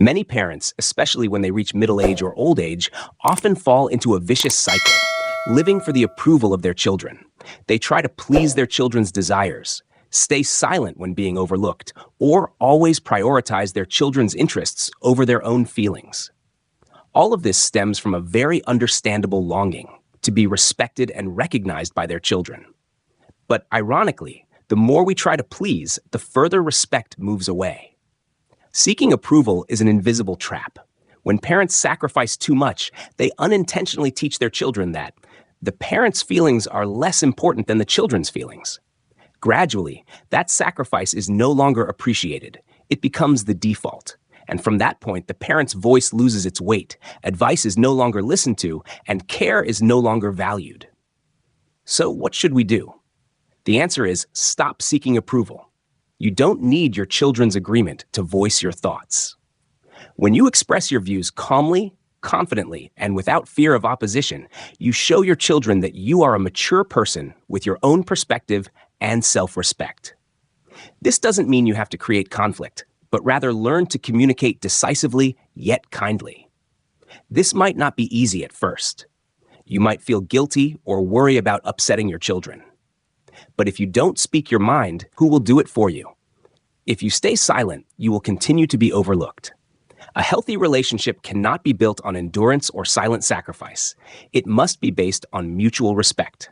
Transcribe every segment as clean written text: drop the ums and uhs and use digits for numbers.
Many parents, especially when they reach middle age or old age, often fall into a vicious cycle, living for the approval of their children. They try to please their children's desires, stay silent when being overlooked, or always prioritize their children's interests over their own feelings. All of this stems from a very understandable longing to be respected and recognized by their children. But ironically, the more we try to please, the further respect moves away. Seeking approval is an invisible trap. When parents sacrifice too much, they unintentionally teach their children that the parents' feelings are less important than the children's feelings. Gradually, that sacrifice is no longer appreciated. It becomes the default. And from that point, the parent's voice loses its weight, advice is no longer listened to, and care is no longer valued. So what should we do? The answer is stop seeking approval. You don't need your children's agreement to voice your thoughts. When you express your views calmly, confidently, and without fear of opposition, you show your children that you are a mature person with your own perspective and self-respect. This doesn't mean you have to create conflict, but rather learn to communicate decisively yet kindly. This might not be easy at first. You might feel guilty or worry about upsetting your children. But if you don't speak your mind, who will do it for you? If you stay silent, you will continue to be overlooked. A healthy relationship cannot be built on endurance or silent sacrifice. It must be based on mutual respect.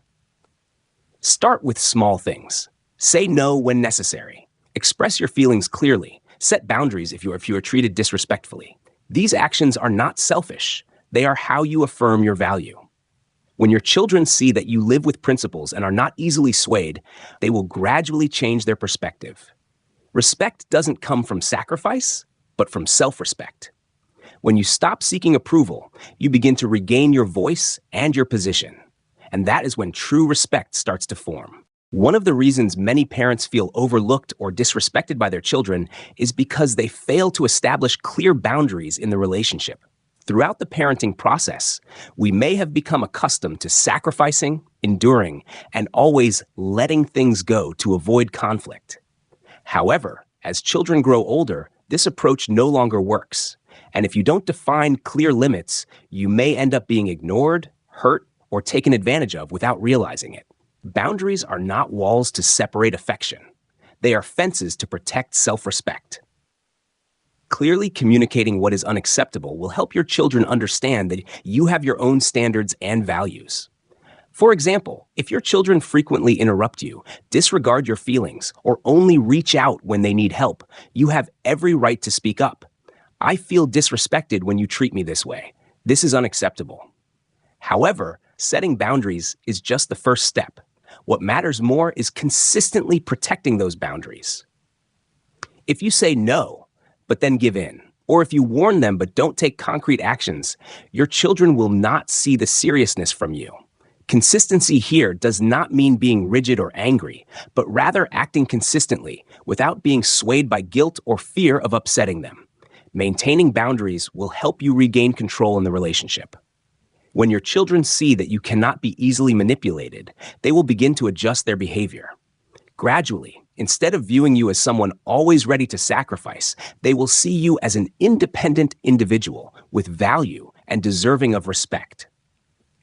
Start with small things. Say no when necessary. Express your feelings clearly. Set boundaries if you are treated disrespectfully. These actions are not selfish. They are how you affirm your value. When your children see that you live with principles and are not easily swayed, they will gradually change their perspective. Respect doesn't come from sacrifice, but from self-respect. When you stop seeking approval, you begin to regain your voice and your position. And that is when true respect starts to form. One of the reasons many parents feel overlooked or disrespected by their children is because they fail to establish clear boundaries in the relationship. Throughout the parenting process, we may have become accustomed to sacrificing, enduring, and always letting things go to avoid conflict. However, as children grow older, this approach no longer works. And if you don't define clear limits, you may end up being ignored, hurt, or taken advantage of without realizing it. Boundaries are not walls to separate affection. They are fences to protect self-respect. Clearly communicating what is unacceptable will help your children understand that you have your own standards and values. For example, if your children frequently interrupt you, disregard your feelings, or only reach out when they need help, you have every right to speak up. I feel disrespected when you treat me this way. This is unacceptable. However, setting boundaries is just the first step. What matters more is consistently protecting those boundaries. If you say no, but then give in, or if you warn them but don't take concrete actions, your children will not see the seriousness from you. Consistency here does not mean being rigid or angry, but rather acting consistently without being swayed by guilt or fear of upsetting them. Maintaining boundaries will help you regain control in the relationship. When your children see that you cannot be easily manipulated, they will begin to adjust their behavior. Gradually, instead of viewing you as someone always ready to sacrifice, they will see you as an independent individual with value and deserving of respect.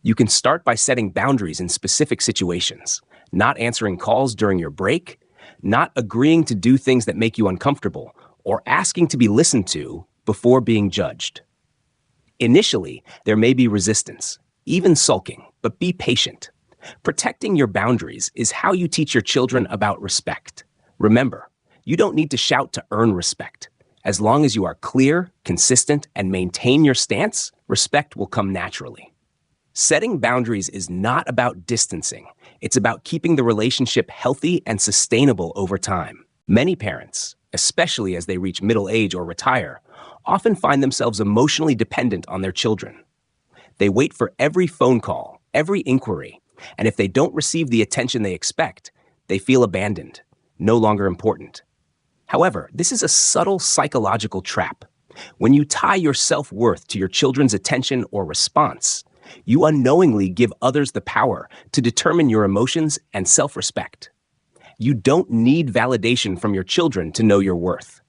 You can start by setting boundaries in specific situations, not answering calls during your break, not agreeing to do things that make you uncomfortable, or asking to be listened to before being judged. Initially, there may be resistance, even sulking, but be patient. Protecting your boundaries is how you teach your children about respect. Remember, you don't need to shout to earn respect. As long as you are clear, consistent, and maintain your stance, respect will come naturally. Setting boundaries is not about distancing. It's about keeping the relationship healthy and sustainable over time. Many parents, especially as they reach middle age or retire, often find themselves emotionally dependent on their children. They wait for every phone call, every inquiry, and if they don't receive the attention they expect, they feel abandoned, no longer important. However, this is a subtle psychological trap. When you tie your self-worth to your children's attention or response, you unknowingly give others the power to determine your emotions and self-respect. You don't need validation from your children to know your worth.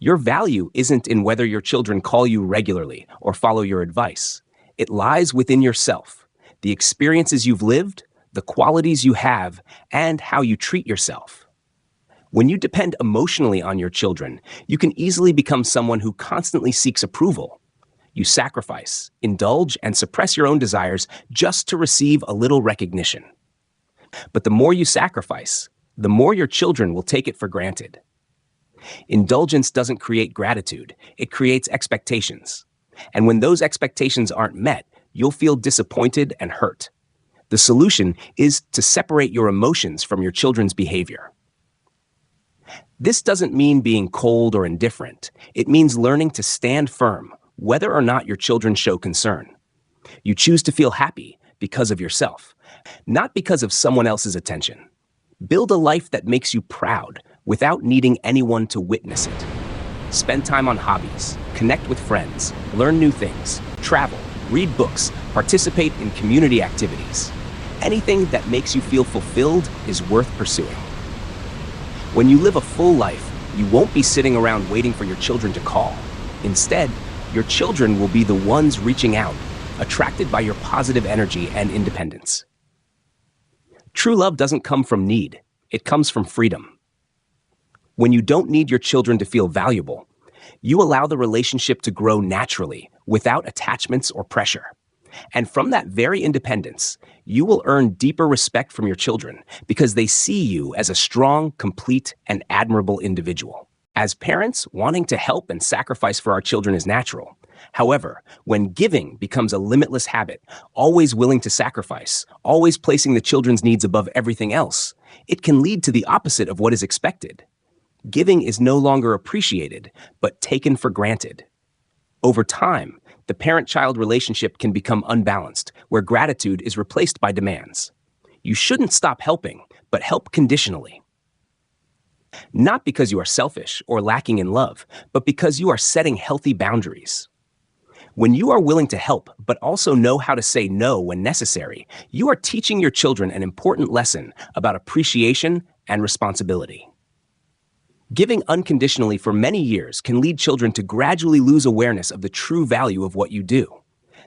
Your value isn't in whether your children call you regularly or follow your advice. It lies within yourself, the experiences you've lived, the qualities you have, and how you treat yourself. When you depend emotionally on your children, you can easily become someone who constantly seeks approval. You sacrifice, indulge, and suppress your own desires just to receive a little recognition. But the more you sacrifice, the more your children will take it for granted. Indulgence doesn't create gratitude, it creates expectations. And when those expectations aren't met, you'll feel disappointed and hurt. The solution is to separate your emotions from your children's behavior. This doesn't mean being cold or indifferent. It means learning to stand firm, whether or not your children show concern. You choose to feel happy because of yourself, not because of someone else's attention. Build a life that makes you proud without needing anyone to witness it. Spend time on hobbies, connect with friends, learn new things, travel, read books, participate in community activities. Anything that makes you feel fulfilled is worth pursuing. When you live a full life, you won't be sitting around waiting for your children to call. Instead, your children will be the ones reaching out, attracted by your positive energy and independence. True love doesn't come from need, it comes from freedom. When you don't need your children to feel valuable, you allow the relationship to grow naturally, without attachments or pressure. And from that very independence, you will earn deeper respect from your children because they see you as a strong, complete, and admirable individual. As parents, wanting to help and sacrifice for our children is natural. However, when giving becomes a limitless habit, always willing to sacrifice, always placing the children's needs above everything else, it can lead to the opposite of what is expected. Giving is no longer appreciated, but taken for granted. Over time, the parent-child relationship can become unbalanced, where gratitude is replaced by demands. You shouldn't stop helping, but help conditionally. Not because you are selfish or lacking in love, but because you are setting healthy boundaries. When you are willing to help, but also know how to say no when necessary, you are teaching your children an important lesson about appreciation and responsibility. Giving unconditionally for many years can lead children to gradually lose awareness of the true value of what you do.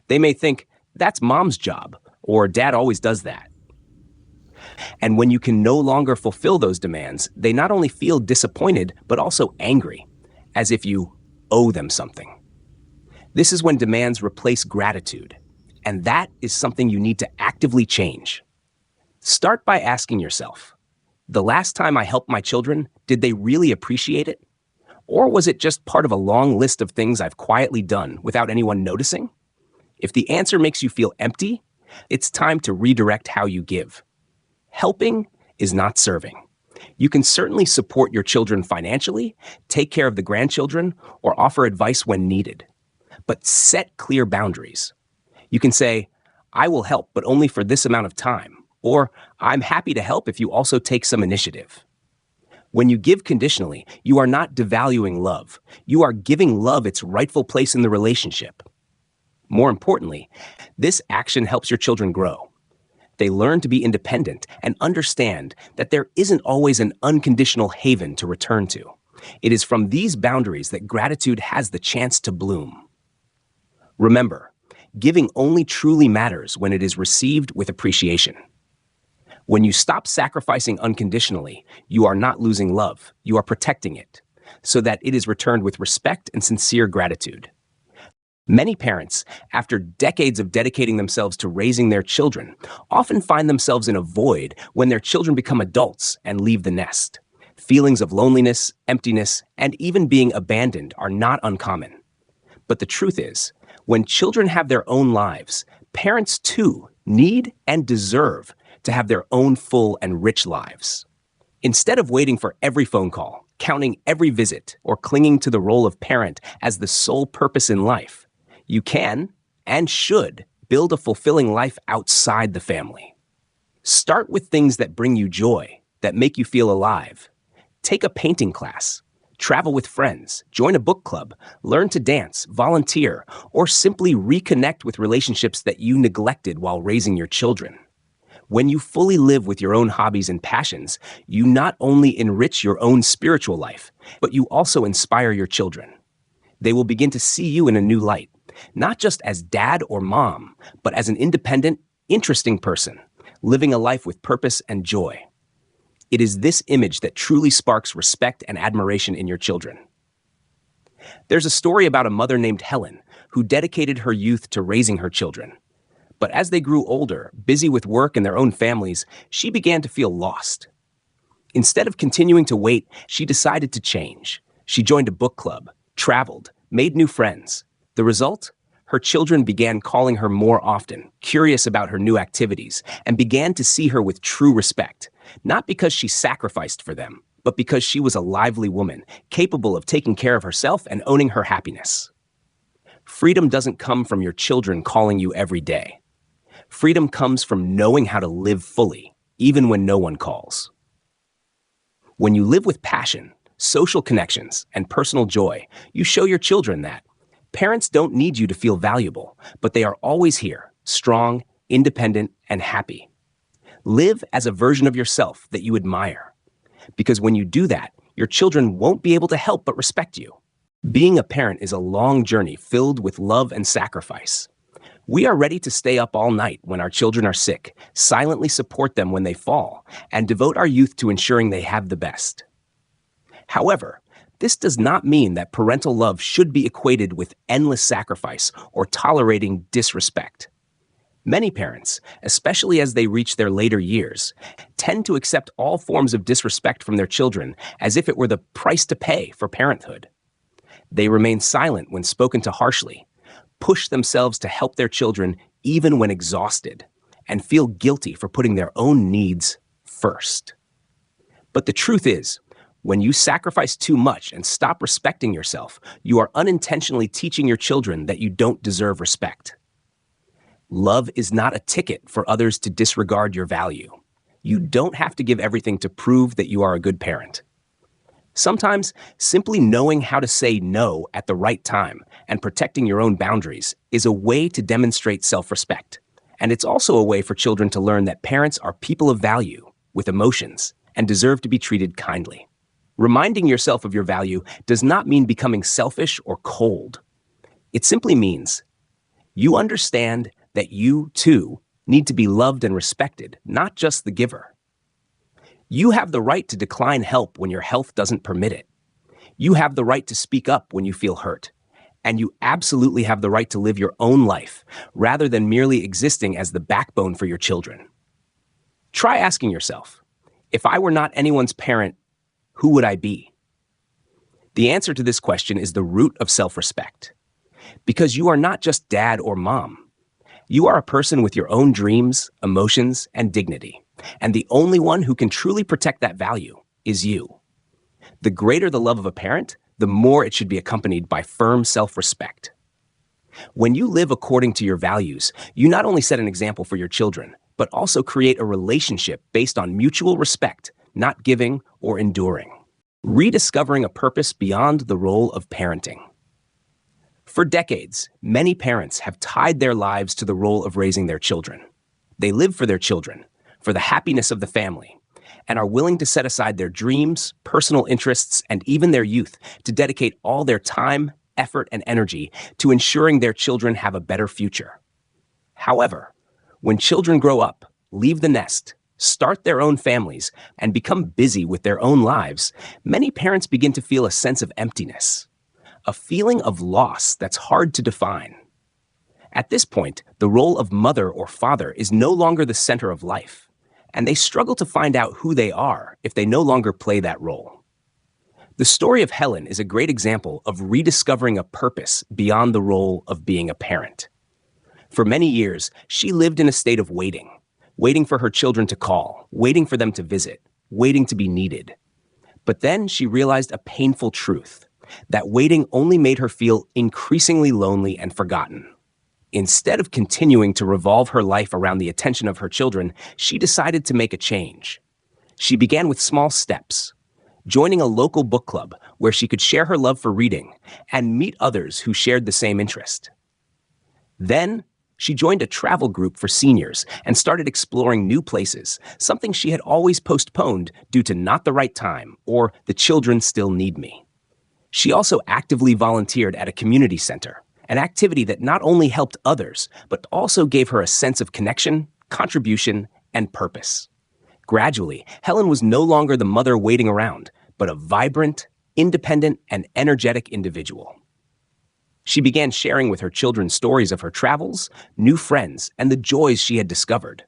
They may think, that's mom's job, or dad always does that. And when you can no longer fulfill those demands, they not only feel disappointed, but also angry, as if you owe them something. This is when demands replace gratitude, and that is something you need to actively change. Start by asking yourself, the last time I helped my children, did they really appreciate it? Or was it just part of a long list of things I've quietly done without anyone noticing? If the answer makes you feel empty, it's time to redirect how you give. Helping is not serving. You can certainly support your children financially, take care of the grandchildren, or offer advice when needed. But set clear boundaries. You can say, I will help, but only for this amount of time. Or, I'm happy to help if you also take some initiative. When you give conditionally, you are not devaluing love. You are giving love its rightful place in the relationship. More importantly, this action helps your children grow. They learn to be independent and understand that there isn't always an unconditional haven to return to. It is from these boundaries that gratitude has the chance to bloom. Remember, giving only truly matters when it is received with appreciation. When you stop sacrificing unconditionally, you are not losing love, you are protecting it, so that it is returned with respect and sincere gratitude. Many parents, after decades of dedicating themselves to raising their children, often find themselves in a void when their children become adults and leave the nest. Feelings of loneliness, emptiness, and even being abandoned are not uncommon. But the truth is, when children have their own lives, parents too need and deserve to have their own full and rich lives. Instead of waiting for every phone call, counting every visit, or clinging to the role of parent as the sole purpose in life, you can and should build a fulfilling life outside the family. Start with things that bring you joy, that make you feel alive. Take a painting class, travel with friends, join a book club, learn to dance, volunteer, or simply reconnect with relationships that you neglected while raising your children. When you fully live with your own hobbies and passions, you not only enrich your own spiritual life, but you also inspire your children. They will begin to see you in a new light, not just as dad or mom, but as an independent, interesting person, living a life with purpose and joy. It is this image that truly sparks respect and admiration in your children. There's a story about a mother named Helen who dedicated her youth to raising her children. But as they grew older, busy with work and their own families, she began to feel lost. Instead of continuing to wait, she decided to change. She joined a book club, traveled, made new friends. The result? Her children began calling her more often, curious about her new activities, and began to see her with true respect, not because she sacrificed for them, but because she was a lively woman, capable of taking care of herself and owning her happiness. Freedom doesn't come from your children calling you every day. Freedom comes from knowing how to live fully, even when no one calls. When you live with passion, social connections, and personal joy, you show your children that. Parents don't need you to feel valuable, but they are always here, strong, independent, and happy. Live as a version of yourself that you admire. Because when you do that, your children won't be able to help but respect you. Being a parent is a long journey filled with love and sacrifice. We are ready to stay up all night when our children are sick, silently support them when they fall, and devote our youth to ensuring they have the best. However, this does not mean that parental love should be equated with endless sacrifice or tolerating disrespect. Many parents, especially as they reach their later years, tend to accept all forms of disrespect from their children as if it were the price to pay for parenthood. They remain silent when spoken to harshly, push themselves to help their children even when exhausted, and feel guilty for putting their own needs first. But the truth is, when you sacrifice too much and stop respecting yourself, you are unintentionally teaching your children that you don't deserve respect. Love is not a ticket for others to disregard your value. You don't have to give everything to prove that you are a good parent. Sometimes, simply knowing how to say no at the right time and protecting your own boundaries is a way to demonstrate self-respect. And it's also a way for children to learn that parents are people of value, with emotions, and deserve to be treated kindly. Reminding yourself of your value does not mean becoming selfish or cold. It simply means you understand that you, too, need to be loved and respected, not just the giver. You have the right to decline help when your health doesn't permit it. You have the right to speak up when you feel hurt. And you absolutely have the right to live your own life, rather than merely existing as the backbone for your children. Try asking yourself, if I were not anyone's parent, who would I be? The answer to this question is the root of self-respect. Because you are not just dad or mom. You are a person with your own dreams, emotions, and dignity. And the only one who can truly protect that value is you. The greater the love of a parent, the more it should be accompanied by firm self-respect. When you live according to your values, you not only set an example for your children, but also create a relationship based on mutual respect, not giving or enduring. Rediscovering a purpose beyond the role of parenting. For decades, many parents have tied their lives to the role of raising their children. They live for their children, for the happiness of the family, and are willing to set aside their dreams, personal interests, and even their youth to dedicate all their time, effort, and energy to ensuring their children have a better future. However, when children grow up, leave the nest, start their own families, and become busy with their own lives, many parents begin to feel a sense of emptiness, a feeling of loss that's hard to define. At this point, the role of mother or father is no longer the center of life, and they struggle to find out who they are if they no longer play that role. The story of Helen is a great example of rediscovering a purpose beyond the role of being a parent. For many years, she lived in a state of waiting for her children to call, waiting for them to visit, waiting to be needed. But then she realized a painful truth, that waiting only made her feel increasingly lonely and forgotten. Instead of continuing to revolve her life around the attention of her children, she decided to make a change. She began with small steps, joining a local book club where she could share her love for reading and meet others who shared the same interest. Then, She joined a travel group for seniors and started exploring new places, something she had always postponed due to not the right time or the children still need me. She also actively volunteered at a community center, an activity that not only helped others, but also gave her a sense of connection, contribution, and purpose. Gradually, Helen was no longer the mother waiting around, but a vibrant, independent, and energetic individual. She began sharing with her children stories of her travels, new friends, and the joys she had discovered.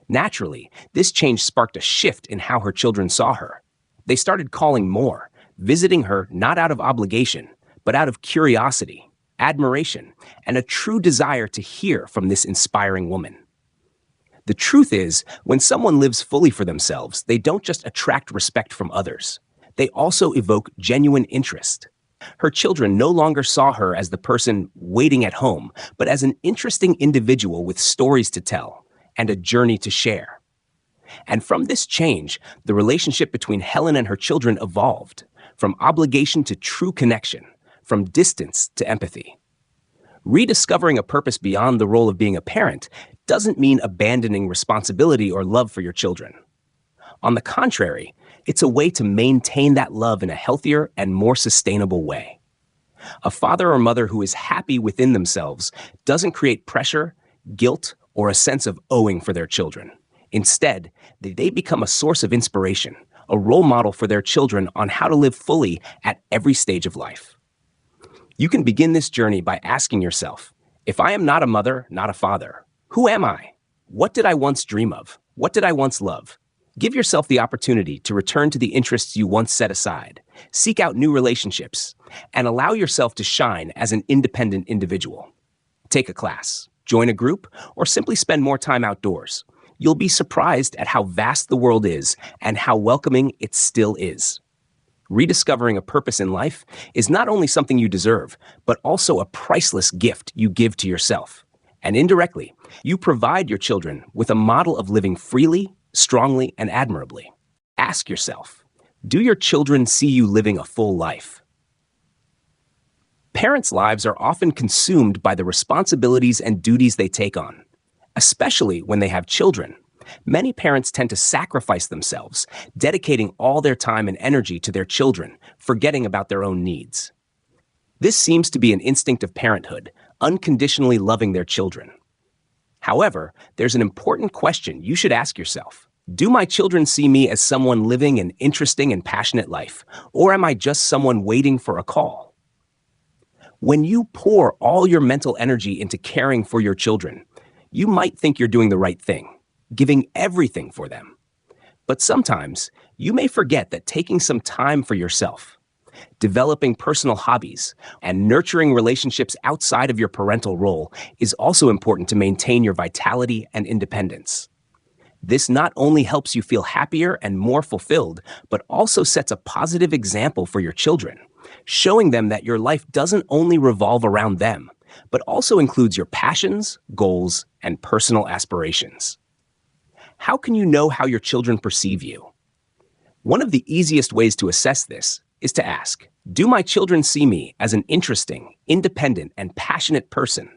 Naturally, this change sparked a shift in how her children saw her. They started calling more, visiting her not out of obligation, but out of curiosity, admiration, and a true desire to hear from this inspiring woman. The truth is, when someone lives fully for themselves, they don't just attract respect from others. They also evoke genuine interest. Her children no longer saw her as the person waiting at home, but as an interesting individual with stories to tell and a journey to share. And from this change, the relationship between Helen and her children evolved, from obligation to true connection, from distance to empathy. Rediscovering a purpose beyond the role of being a parent doesn't mean abandoning responsibility or love for your children. On the contrary, it's a way to maintain that love in a healthier and more sustainable way. A father or mother who is happy within themselves doesn't create pressure, guilt, or a sense of owing for their children. Instead, they become a source of inspiration, a role model for their children on how to live fully at every stage of life. You can begin this journey by asking yourself, if I am not a mother, not a father, who am I? What did I once dream of? What did I once love? Give yourself the opportunity to return to the interests you once set aside, seek out new relationships, and allow yourself to shine as an independent individual. Take a class, join a group, or simply spend more time outdoors. You'll be surprised at how vast the world is and how welcoming it still is. Rediscovering a purpose in life is not only something you deserve, but also a priceless gift you give to yourself. And indirectly, you provide your children with a model of living freely, strongly, and admirably. Ask yourself, do your children see you living a full life? Parents' lives are often consumed by the responsibilities and duties they take on, especially when they have children. Many parents tend to sacrifice themselves, dedicating all their time and energy to their children, forgetting about their own needs. This seems to be an instinct of parenthood, unconditionally loving their children. However, there's an important question you should ask yourself. Do my children see me as someone living an interesting and passionate life, or am I just someone waiting for a call? When you pour all your mental energy into caring for your children, you might think you're doing the right thing, giving everything for them. But sometimes, you may forget that taking some time for yourself, developing personal hobbies, and nurturing relationships outside of your parental role is also important to maintain your vitality and independence. This not only helps you feel happier and more fulfilled, but also sets a positive example for your children, showing them that your life doesn't only revolve around them, but also includes your passions, goals, and personal aspirations. How can you know how your children perceive you? One of the easiest ways to assess this is to ask, do my children see me as an interesting, independent, and passionate person,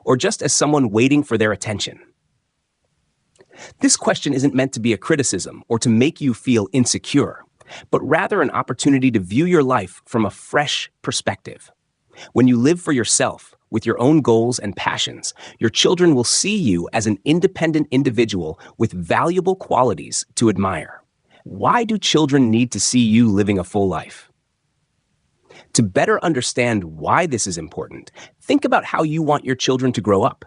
or just as someone waiting for their attention? This question isn't meant to be a criticism or to make you feel insecure, but rather an opportunity to view your life from a fresh perspective. When you live for yourself, with your own goals and passions, your children will see you as an independent individual with valuable qualities to admire. Why do children need to see you living a full life? To better understand why this is important, think about how you want your children to grow up.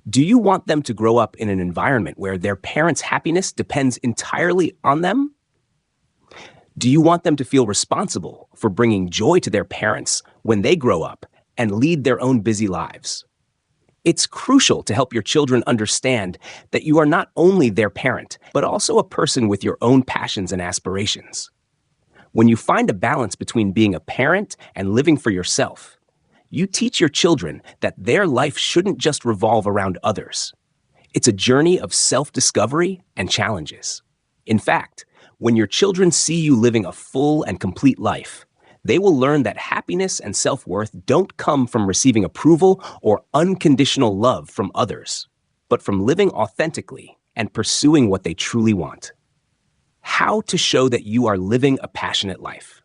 Do you want them to grow up in an environment where their parents' happiness depends entirely on them? Do you want them to feel responsible for bringing joy to their parents when they grow up and lead their own busy lives? It's crucial to help your children understand that you are not only their parent, but also a person with your own passions and aspirations. When you find a balance between being a parent and living for yourself, you teach your children that their life shouldn't just revolve around others. It's a journey of self-discovery and challenges. In fact, when your children see you living a full and complete life, They will learn that happiness and self-worth don't come from receiving approval or unconditional love from others, but from living authentically and pursuing what they truly want. How to show that you are living a passionate life.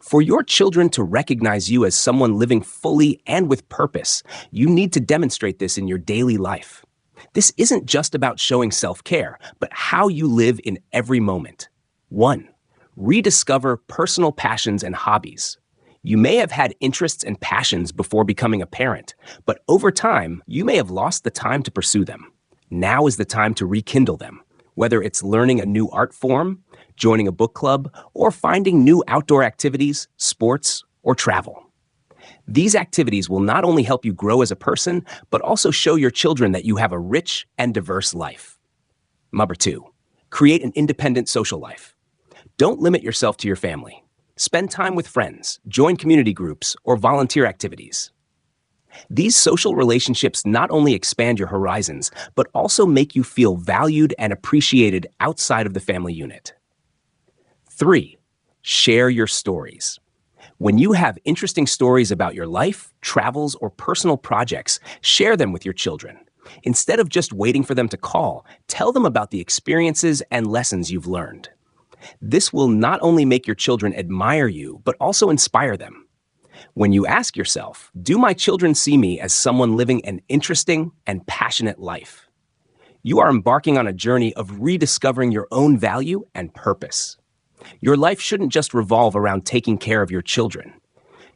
For your children to recognize you as someone living fully and with purpose, you need to demonstrate this in your daily life. This isn't just about showing self-care, but how you live in every moment. 1. Rediscover personal passions and hobbies. You may have had interests and passions before becoming a parent, but over time, you may have lost the time to pursue them. Now is the time to rekindle them, whether it's learning a new art form, joining a book club, or finding new outdoor activities, sports, or travel. These activities will not only help you grow as a person, but also show your children that you have a rich and diverse life. Number 2, create an independent social life. Don't limit yourself to your family. Spend time with friends, join community groups, or volunteer activities. These social relationships not only expand your horizons, but also make you feel valued and appreciated outside of the family unit. 3. Share your stories. When you have interesting stories about your life, travels, or personal projects, share them with your children. Instead of just waiting for them to call, tell them about the experiences and lessons you've learned. This will not only make your children admire you, but also inspire them. When you ask yourself, do my children see me as someone living an interesting and passionate life? You are embarking on a journey of rediscovering your own value and purpose. Your life shouldn't just revolve around taking care of your children.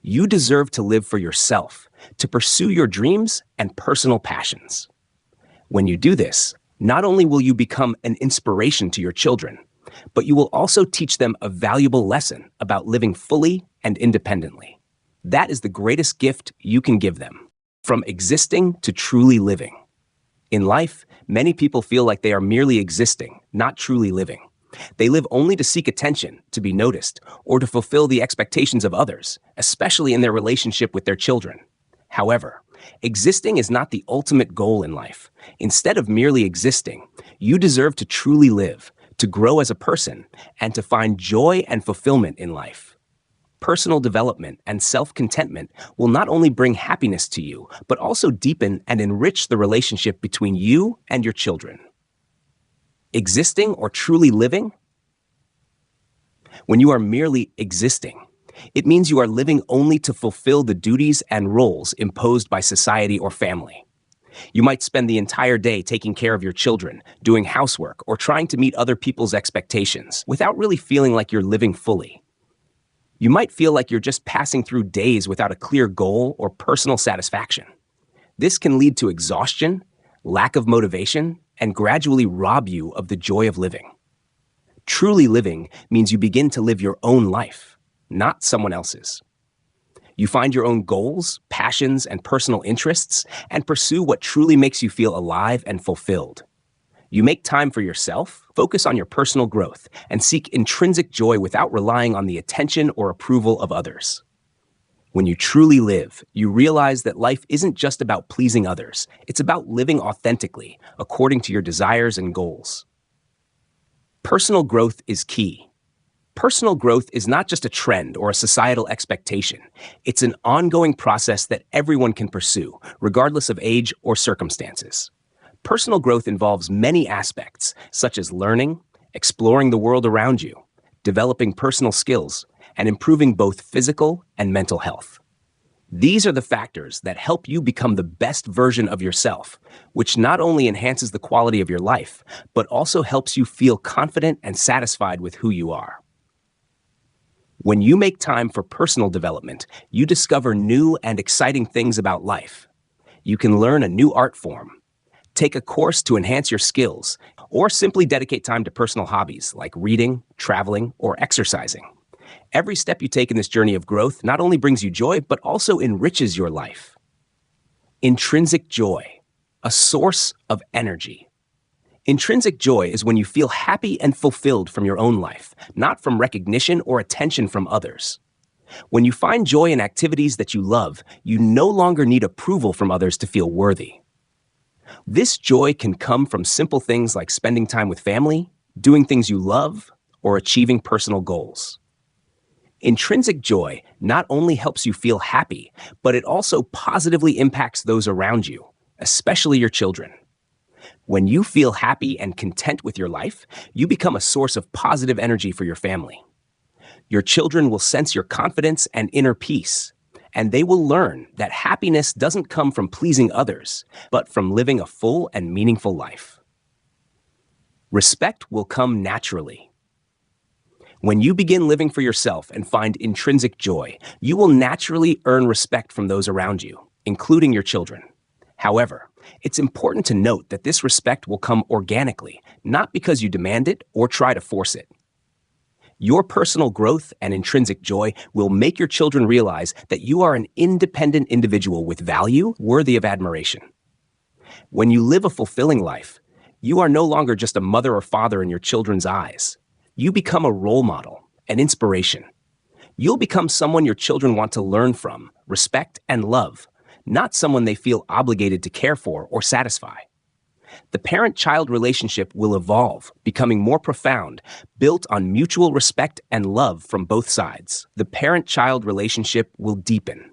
You deserve to live for yourself, to pursue your dreams and personal passions. When you do this, not only will you become an inspiration to your children, but you will also teach them a valuable lesson about living fully and independently. That is the greatest gift you can give them, from existing to truly living. In life, many people feel like they are merely existing, not truly living. They live only to seek attention, to be noticed, or to fulfill the expectations of others, especially in their relationship with their children. However, existing is not the ultimate goal in life. Instead of merely existing, you deserve to truly live, to grow as a person, and to find joy and fulfillment in life. Personal development and self-contentment will not only bring happiness to you, but also deepen and enrich the relationship between you and your children. Existing or truly living? When you are merely existing, it means you are living only to fulfill the duties and roles imposed by society or family. You might spend the entire day taking care of your children, doing housework, or trying to meet other people's expectations without really feeling like you're living fully. You might feel like you're just passing through days without a clear goal or personal satisfaction. This can lead to exhaustion, lack of motivation, and gradually rob you of the joy of living. Truly living means you begin to live your own life, not someone else's. You find your own goals, passions, and personal interests, and pursue what truly makes you feel alive and fulfilled. You make time for yourself, focus on your personal growth, and seek intrinsic joy without relying on the attention or approval of others. When you truly live, you realize that life isn't just about pleasing others. It's about living authentically, according to your desires and goals. Personal growth is key. Personal growth is not just a trend or a societal expectation. It's an ongoing process that everyone can pursue, regardless of age or circumstances. Personal growth involves many aspects, such as learning, exploring the world around you, developing personal skills, and improving both physical and mental health. These are the factors that help you become the best version of yourself, which not only enhances the quality of your life, but also helps you feel confident and satisfied with who you are. When you make time for personal development, you discover new and exciting things about life. You can learn a new art form, take a course to enhance your skills, or simply dedicate time to personal hobbies like reading, traveling, or exercising. Every step you take in this journey of growth not only brings you joy, but also enriches your life. Intrinsic joy, a source of energy. Intrinsic joy is when you feel happy and fulfilled from your own life, not from recognition or attention from others. When you find joy in activities that you love, you no longer need approval from others to feel worthy. This joy can come from simple things like spending time with family, doing things you love, or achieving personal goals. Intrinsic joy not only helps you feel happy, but it also positively impacts those around you, especially your children. When you feel happy and content with your life, you become a source of positive energy for your family. Your children will sense your confidence and inner peace, and they will learn that happiness doesn't come from pleasing others, but from living a full and meaningful life. Respect will come naturally. When you begin living for yourself and find intrinsic joy, you will naturally earn respect from those around you, including your children. However, it's important to note that this respect will come organically, not because you demand it or try to force it. Your personal growth and intrinsic joy will make your children realize that you are an independent individual with value worthy of admiration. When you live a fulfilling life, you are no longer just a mother or father in your children's eyes. You become a role model, an inspiration. You'll become someone your children want to learn from, respect, and love, not someone they feel obligated to care for or satisfy. The parent-child relationship will evolve, becoming more profound, built on mutual respect and love from both sides. The parent-child relationship will deepen.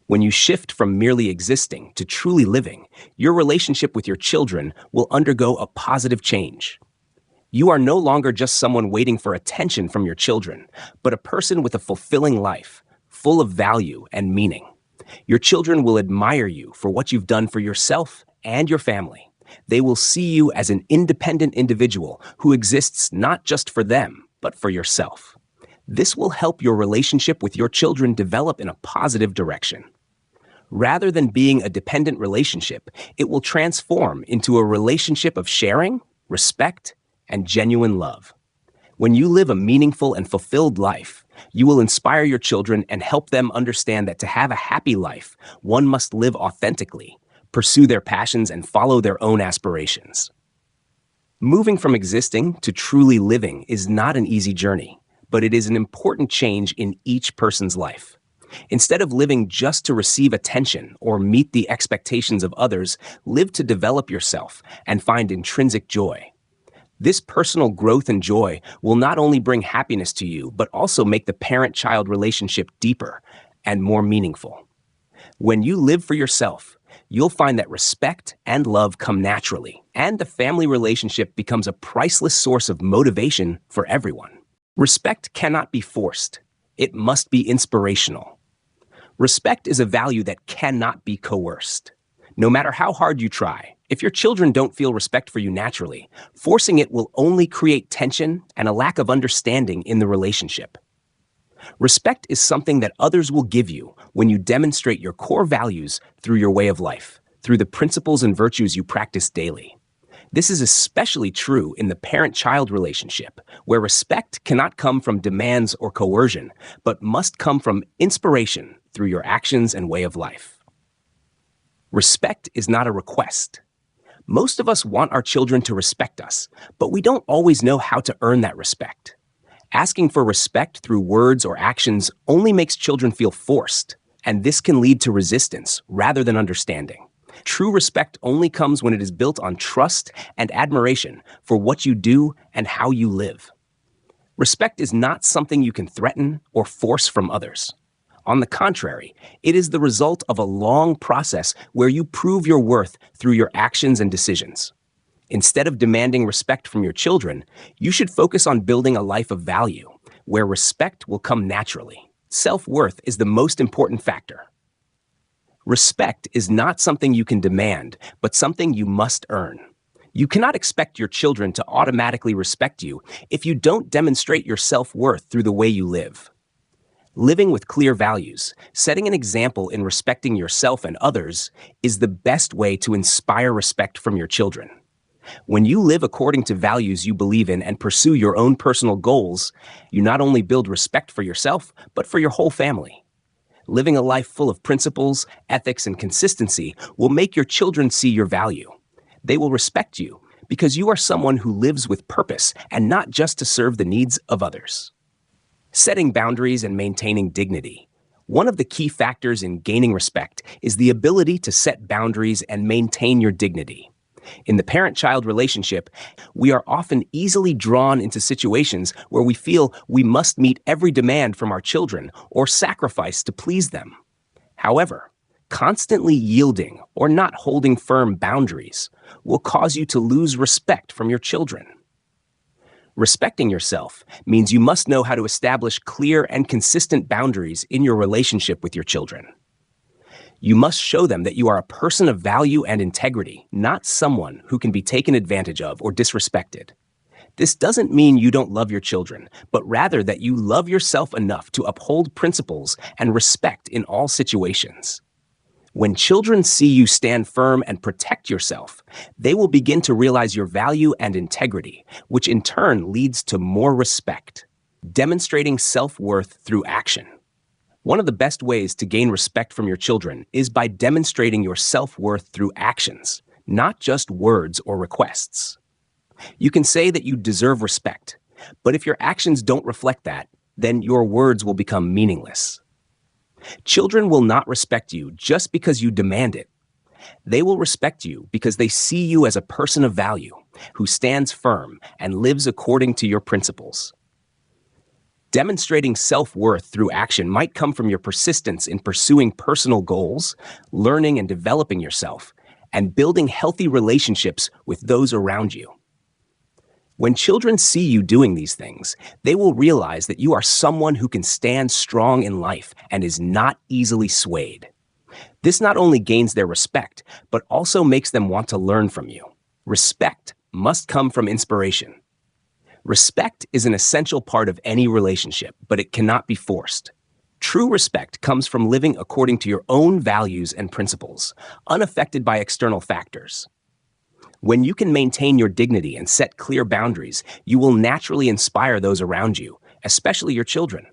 When you shift from merely existing to truly living, your relationship with your children will undergo a positive change. You are no longer just someone waiting for attention from your children, but a person with a fulfilling life, full of value and meaning. Your children will admire you for what you've done for yourself and your family. They will see you as an independent individual who exists not just for them, but for yourself. This will help your relationship with your children develop in a positive direction. Rather than being a dependent relationship, it will transform into a relationship of sharing, respect, and genuine love. When you live a meaningful and fulfilled life, you will inspire your children and help them understand that to have a happy life, one must live authentically, pursue their passions, and follow their own aspirations. Moving from existing to truly living is not an easy journey, but it is an important change in each person's life. Instead of living just to receive attention or meet the expectations of others, live to develop yourself and find intrinsic joy. This personal growth and joy will not only bring happiness to you, but also make the parent-child relationship deeper and more meaningful. When you live for yourself, you'll find that respect and love come naturally, and the family relationship becomes a priceless source of motivation for everyone. Respect cannot be forced. It must be inspirational. Respect is a value that cannot be coerced. No matter how hard you try, if your children don't feel respect for you naturally, forcing it will only create tension and a lack of understanding in the relationship. Respect is something that others will give you when you demonstrate your core values through your way of life, through the principles and virtues you practice daily. This is especially true in the parent-child relationship, where respect cannot come from demands or coercion, but must come from inspiration through your actions and way of life. Respect is not a request. Most of us want our children to respect us, but we don't always know how to earn that respect. Asking for respect through words or actions only makes children feel forced, and this can lead to resistance rather than understanding. True respect only comes when it is built on trust and admiration for what you do and how you live. Respect is not something you can threaten or force from others. On the contrary, it is the result of a long process where you prove your worth through your actions and decisions. Instead of demanding respect from your children, you should focus on building a life of value, where respect will come naturally. Self-worth is the most important factor. Respect is not something you can demand, but something you must earn. You cannot expect your children to automatically respect you if you don't demonstrate your self-worth through the way you live. Living with clear values, setting an example in respecting yourself and others, is the best way to inspire respect from your children. When you live according to values you believe in and pursue your own personal goals, you not only build respect for yourself, but for your whole family. Living a life full of principles, ethics, and consistency will make your children see your value. They will respect you because you are someone who lives with purpose and not just to serve the needs of others. Setting boundaries and maintaining dignity. One of the key factors in gaining respect is the ability to set boundaries and maintain your dignity. In the parent-child relationship, we are often easily drawn into situations where we feel we must meet every demand from our children or sacrifice to please them. However, constantly yielding or not holding firm boundaries will cause you to lose respect from your children. Respecting yourself means you must know how to establish clear and consistent boundaries in your relationship with your children. You must show them that you are a person of value and integrity, not someone who can be taken advantage of or disrespected. This doesn't mean you don't love your children, but rather that you love yourself enough to uphold principles and respect in all situations. When children see you stand firm and protect yourself, they will begin to realize your value and integrity, which in turn leads to more respect. Demonstrating self-worth through action. One of the best ways to gain respect from your children is by demonstrating your self-worth through actions, not just words or requests. You can say that you deserve respect, but if your actions don't reflect that, then your words will become meaningless. Children will not respect you just because you demand it. They will respect you because they see you as a person of value, who stands firm and lives according to your principles. Demonstrating self-worth through action might come from your persistence in pursuing personal goals, learning and developing yourself, and building healthy relationships with those around you. When children see you doing these things, they will realize that you are someone who can stand strong in life and is not easily swayed. This not only gains their respect, but also makes them want to learn from you. Respect must come from inspiration. Respect is an essential part of any relationship, but it cannot be forced. True respect comes from living according to your own values and principles, unaffected by external factors. When you can maintain your dignity and set clear boundaries, you will naturally inspire those around you, especially your children.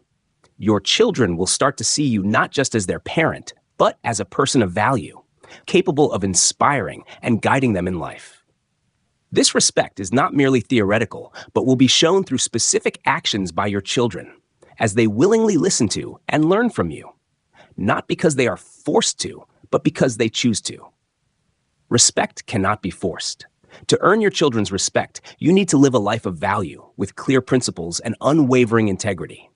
Your children will start to see you not just as their parent, but as a person of value, capable of inspiring and guiding them in life. This respect is not merely theoretical, but will be shown through specific actions by your children, as they willingly listen to and learn from you, not because they are forced to, but because they choose to. Respect cannot be forced. To earn your children's respect, you need to live a life of value with clear principles and unwavering integrity.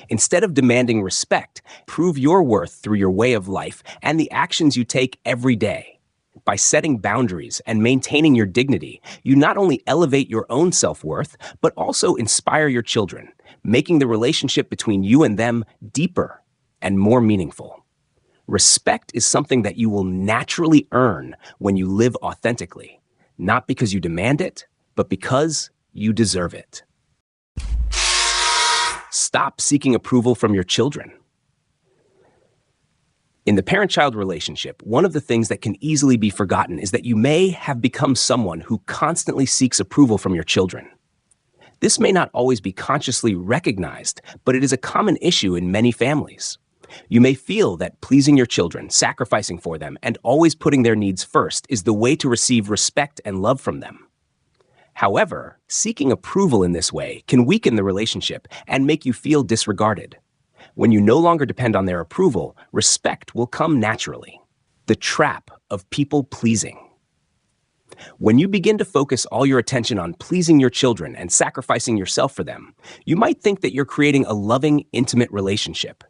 Instead of demanding respect, prove your worth through your way of life and the actions you take every day. By setting boundaries and maintaining your dignity, you not only elevate your own self-worth, but also inspire your children, making the relationship between you and them deeper and more meaningful. Respect is something that you will naturally earn when you live authentically, not because you demand it, but because you deserve it. Stop seeking approval from your children. In the parent-child relationship, one of the things that can easily be forgotten is that you may have become someone who constantly seeks approval from your children. This may not always be consciously recognized, but it is a common issue in many families. You may feel that pleasing your children, sacrificing for them, and always putting their needs first is the way to receive respect and love from them. However, seeking approval in this way can weaken the relationship and make you feel disregarded. When you no longer depend on their approval, respect will come naturally. The trap of people-pleasing. When you begin to focus all your attention on pleasing your children and sacrificing yourself for them, you might think that you're creating a loving, intimate relationship.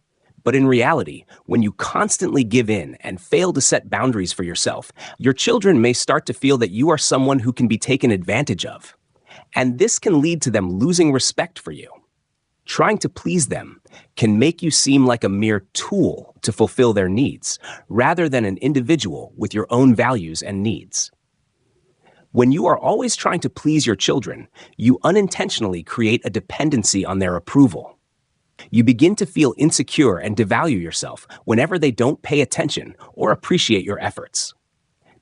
But in reality, when you constantly give in and fail to set boundaries for yourself, your children may start to feel that you are someone who can be taken advantage of. And this can lead to them losing respect for you. Trying to please them can make you seem like a mere tool to fulfill their needs, rather than an individual with your own values and needs. When you are always trying to please your children, you unintentionally create a dependency on their approval. You begin to feel insecure and devalue yourself whenever they don't pay attention or appreciate your efforts.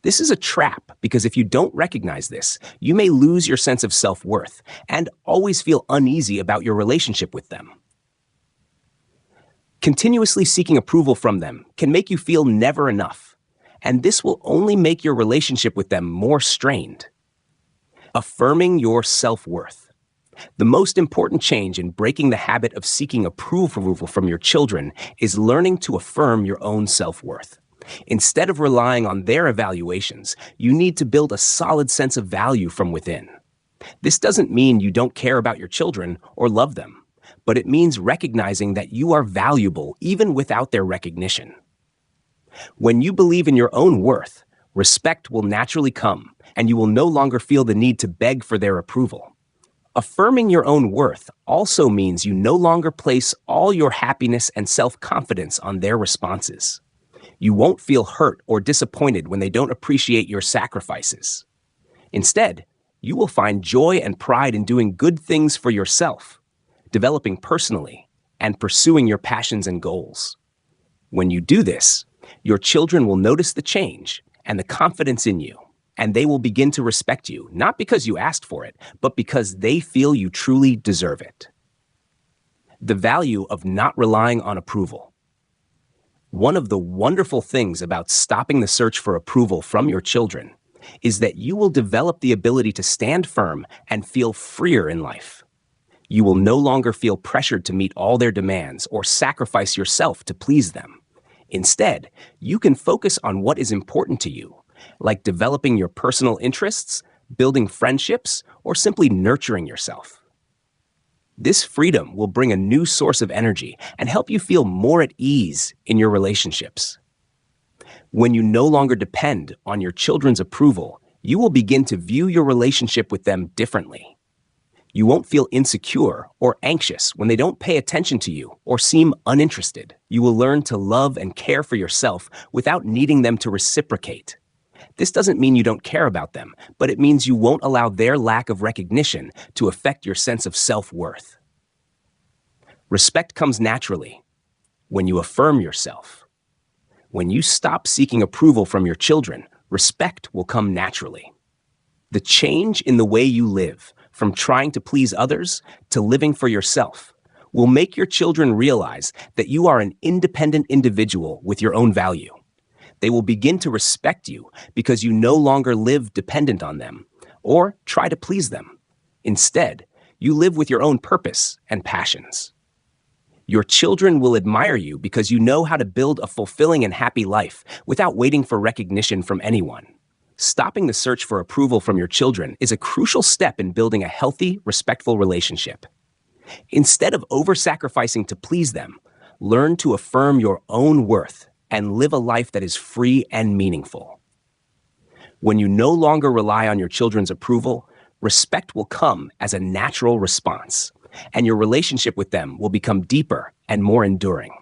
This is a trap because if you don't recognize this, you may lose your sense of self-worth and always feel uneasy about your relationship with them. Continuously seeking approval from them can make you feel never enough, and this will only make your relationship with them more strained. Affirming your self-worth. The most important change in breaking the habit of seeking approval from your children is learning to affirm your own self-worth. Instead of relying on their evaluations, you need to build a solid sense of value from within. This doesn't mean you don't care about your children or love them, but it means recognizing that you are valuable even without their recognition. When you believe in your own worth, respect will naturally come, and you will no longer feel the need to beg for their approval. Affirming your own worth also means you no longer place all your happiness and self-confidence on their responses. You won't feel hurt or disappointed when they don't appreciate your sacrifices. Instead, you will find joy and pride in doing good things for yourself, developing personally, and pursuing your passions and goals. When you do this, your children will notice the change and the confidence in you, and they will begin to respect you, not because you asked for it, but because they feel you truly deserve it. The value of not relying on approval. One of the wonderful things about stopping the search for approval from your children is that you will develop the ability to stand firm and feel freer in life. You will no longer feel pressured to meet all their demands or sacrifice yourself to please them. Instead, you can focus on what is important to you, like developing your personal interests, building friendships, or simply nurturing yourself. This freedom will bring a new source of energy and help you feel more at ease in your relationships. When you no longer depend on your children's approval, you will begin to view your relationship with them differently. You won't feel insecure or anxious when they don't pay attention to you or seem uninterested. You will learn to love and care for yourself without needing them to reciprocate. This doesn't mean you don't care about them, but it means you won't allow their lack of recognition to affect your sense of self-worth. Respect comes naturally when you affirm yourself. When you stop seeking approval from your children, respect will come naturally. The change in the way you live, from trying to please others to living for yourself, will make your children realize that you are an independent individual with your own value. They will begin to respect you because you no longer live dependent on them or try to please them. Instead, you live with your own purpose and passions. Your children will admire you because you know how to build a fulfilling and happy life without waiting for recognition from anyone. Stopping the search for approval from your children is a crucial step in building a healthy, respectful relationship. Instead of over-sacrificing to please them, learn to affirm your own worth and live a life that is free and meaningful. When you no longer rely on your children's approval, respect will come as a natural response, and your relationship with them will become deeper and more enduring.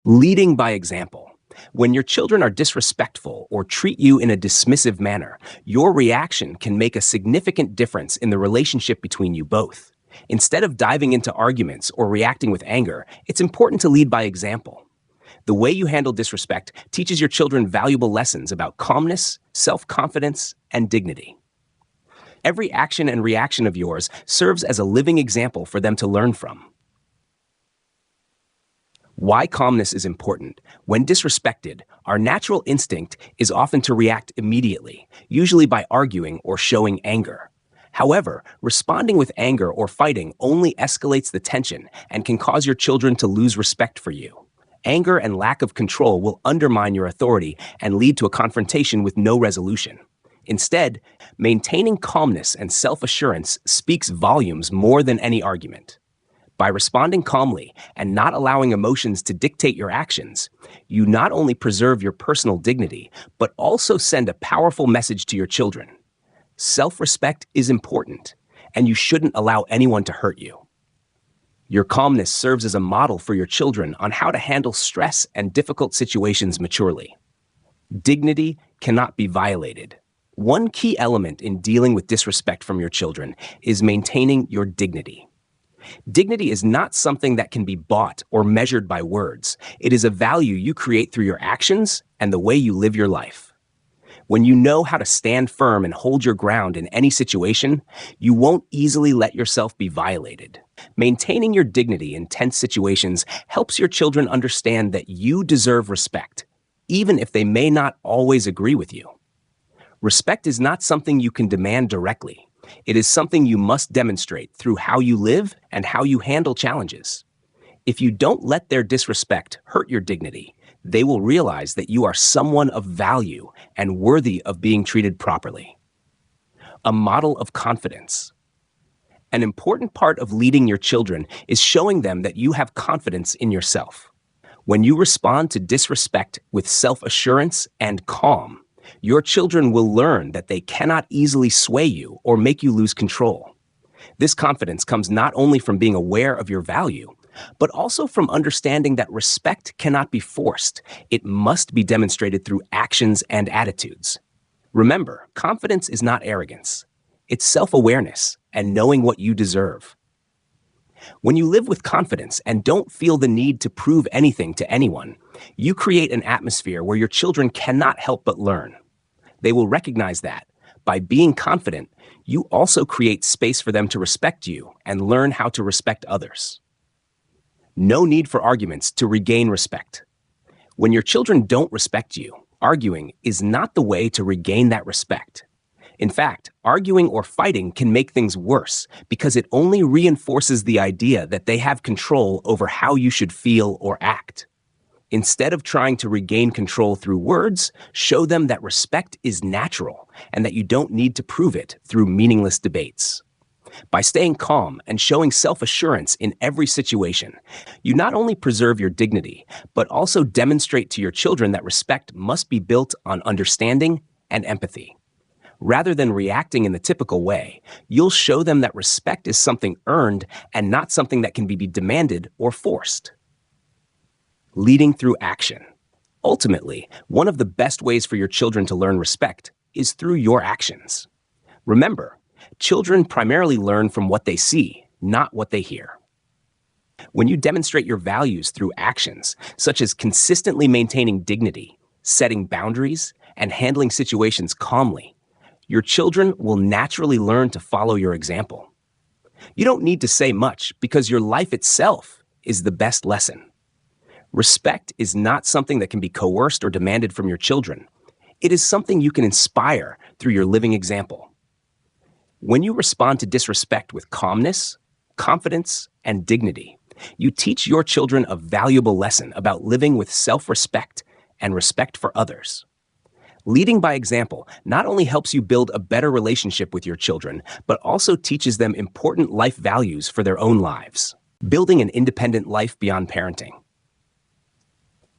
Leading by example. When your children are disrespectful or treat you in a dismissive manner, your reaction can make a significant difference in the relationship between you both. Instead of diving into arguments or reacting with anger, it's important to lead by example. The way you handle disrespect teaches your children valuable lessons about calmness, self-confidence, and dignity. Every action and reaction of yours serves as a living example for them to learn from. Why calmness is important. When disrespected, our natural instinct is often to react immediately, usually by arguing or showing anger. However, responding with anger or fighting only escalates the tension and can cause your children to lose respect for you. Anger and lack of control will undermine your authority and lead to a confrontation with no resolution. Instead, maintaining calmness and self-assurance speaks volumes more than any argument. By responding calmly and not allowing emotions to dictate your actions, you not only preserve your personal dignity, but also send a powerful message to your children. Self-respect is important, and you shouldn't allow anyone to hurt you. Your calmness serves as a model for your children on how to handle stress and difficult situations maturely. Dignity cannot be violated. One key element in dealing with disrespect from your children is maintaining your dignity. Dignity is not something that can be bought or measured by words. It is a value you create through your actions and the way you live your life. When you know how to stand firm and hold your ground in any situation, you won't easily let yourself be violated. Maintaining your dignity in tense situations helps your children understand that you deserve respect, even if they may not always agree with you. Respect is not something you can demand directly. It is something you must demonstrate through how you live and how you handle challenges. If you don't let their disrespect hurt your dignity, They will realize that you are someone of value and worthy of being treated properly. A model of confidence. An important part of leading your children is showing them that you have confidence in yourself. When you respond to disrespect with self-assurance and calm, your children will learn that they cannot easily sway you or make you lose control. This confidence comes not only from being aware of your value, but also from understanding that respect cannot be forced. It must be demonstrated through actions and attitudes. Remember, confidence is not arrogance. It's self-awareness and knowing what you deserve. When you live with confidence and don't feel the need to prove anything to anyone, you create an atmosphere where your children cannot help but learn. They will recognize that, by being confident, you also create space for them to respect you and learn how to respect others. No need for arguments to regain respect. When your children don't respect you, arguing is not the way to regain that respect. In fact, arguing or fighting can make things worse because it only reinforces the idea that they have control over how you should feel or act. Instead of trying to regain control through words, show them that respect is natural and that you don't need to prove it through meaningless debates. By staying calm and showing self-assurance in every situation, you not only preserve your dignity, but also demonstrate to your children that respect must be built on understanding and empathy. Rather than reacting in the typical way, you'll show them that respect is something earned and not something that can be demanded or forced. Leading through action. Ultimately, one of the best ways for your children to learn respect is through your actions. Remember, children primarily learn from what they see, not what they hear. When you demonstrate your values through actions, such as consistently maintaining dignity, setting boundaries, and handling situations calmly, your children will naturally learn to follow your example. You don't need to say much because your life itself is the best lesson. Respect is not something that can be coerced or demanded from your children. It is something you can inspire through your living example. When you respond to disrespect with calmness, confidence, and dignity, you teach your children a valuable lesson about living with self-respect and respect for others. Leading by example not only helps you build a better relationship with your children, but also teaches them important life values for their own lives. Building an independent life beyond parenting.